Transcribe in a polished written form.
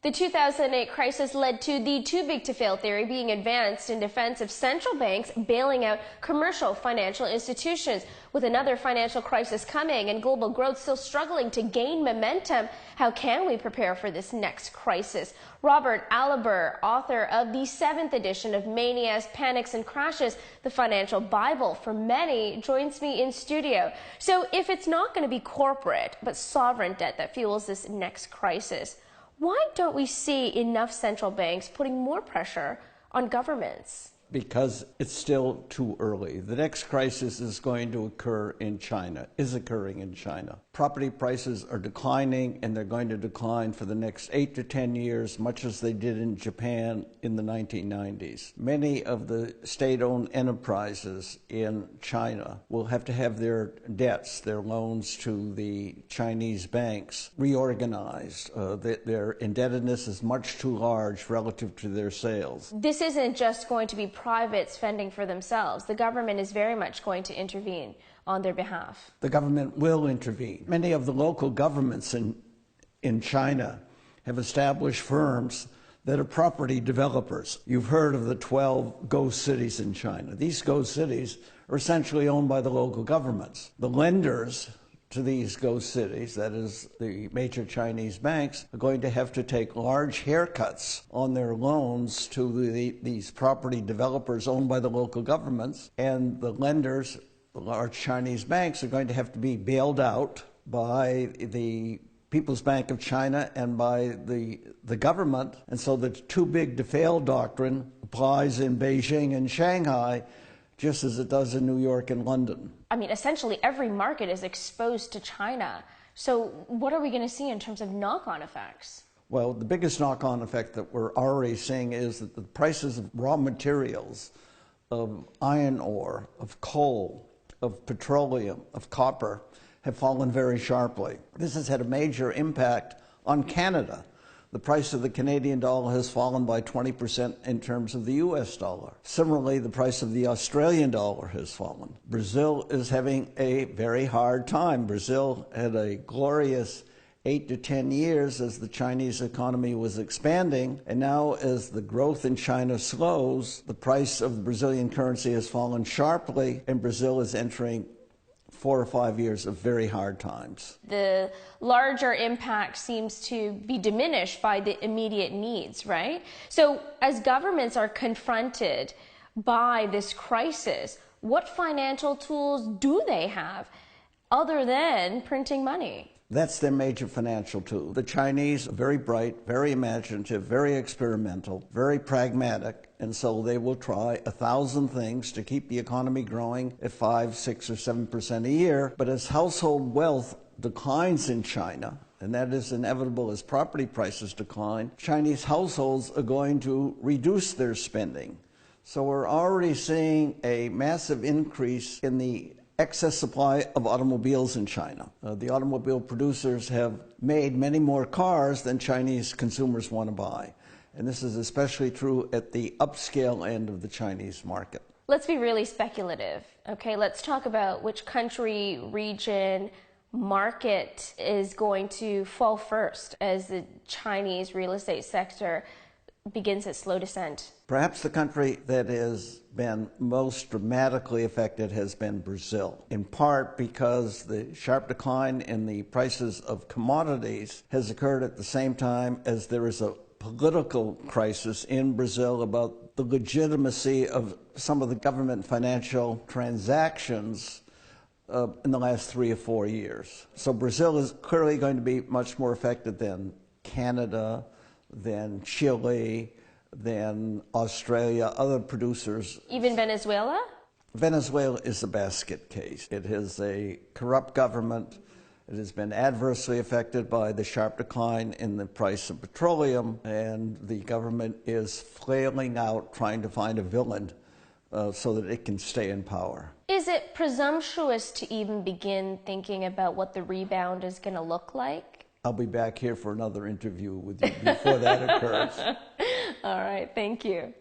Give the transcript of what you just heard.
The 2008 crisis led to the too big to fail theory being advanced in defense of central banks bailing out commercial financial institutions. With another financial crisis coming and global growth still struggling to gain momentum, how can we prepare for this next crisis? Robert Alibur, author of the 7th edition of Manias, Panics and Crashes, the financial Bible for many, joins me in studio. So if it's not going to be corporate but sovereign debt that fuels this next crisis, why don't we see enough central banks putting more pressure on governments? Because it's still too early. The next crisis is going to occur in China, is occurring in China. Property prices are declining, and they're going to decline for the next 8 to 10 years, much as they did in Japan in the 1990s. Many of the state-owned enterprises in China will have to have their debts, their loans to the Chinese banks, reorganized. Their indebtedness is much too large relative to their sales. This isn't just going to be private spending for themselves. The government is very much going to intervene on their behalf. The government will intervene. Many of the local governments in China have established firms that are property developers. You've heard of the 12 ghost cities in China. These ghost cities are essentially owned by the local governments. The lenders to these ghost cities, that is the major Chinese banks, are going to have to take large haircuts on their loans to these property developers owned by the local governments, and the lenders, the large Chinese banks, are going to have to be bailed out by the People's Bank of China and by the government. And so the too big to fail doctrine applies in Beijing and Shanghai, just as it does in New York and London. I mean, essentially every market is exposed to China. So what are we going to see in terms of knock-on effects? Well, the biggest knock-on effect that we're already seeing is that the prices of raw materials, of iron ore, of coal, of petroleum, of copper, have fallen very sharply. This has had a major impact on Canada. The price of the Canadian dollar has fallen by 20% in terms of the US dollar. Similarly, the price of the Australian dollar has fallen. Brazil is having a very hard time. Brazil had a glorious 8 to 10 years as the Chinese economy was expanding, and now as the growth in China slows, the price of the Brazilian currency has fallen sharply, and Brazil is entering 4 or 5 years of very hard times. The larger impact seems to be diminished by the immediate needs, right? So as governments are confronted by this crisis, what financial tools do they have other than printing money? That's their major financial tool. The Chinese are very bright, very imaginative, very experimental, very pragmatic, and so they will try 1,000 things to keep the economy growing at 5, 6, or 7% a year. But as household wealth declines in China, and that is inevitable as property prices decline, Chinese households are going to reduce their spending. So we're already seeing a massive increase in the excess supply of automobiles in China. The automobile producers have made many more cars than Chinese consumers want to buy. And this is especially true at the upscale end of the Chinese market. Let's be really speculative, okay? Let's talk about which country, region, market is going to fall first as the Chinese real estate sector begins its slow descent. Perhaps the country that has been most dramatically affected has been Brazil, in part because the sharp decline in the prices of commodities has occurred at the same time as there is a political crisis in Brazil about the legitimacy of some of the government financial transactions in the last 3 or 4 years. So Brazil is clearly going to be much more affected than Canada, than Chile, than Australia, other producers. Even Venezuela? Venezuela is a basket case. It is a corrupt government. It has been adversely affected by the sharp decline in the price of petroleum, and the government is flailing out trying to find a villain so that it can stay in power. Is it presumptuous to even begin thinking about what the rebound is going to look like? I'll be back here for another interview with you before that occurs. All right, thank you.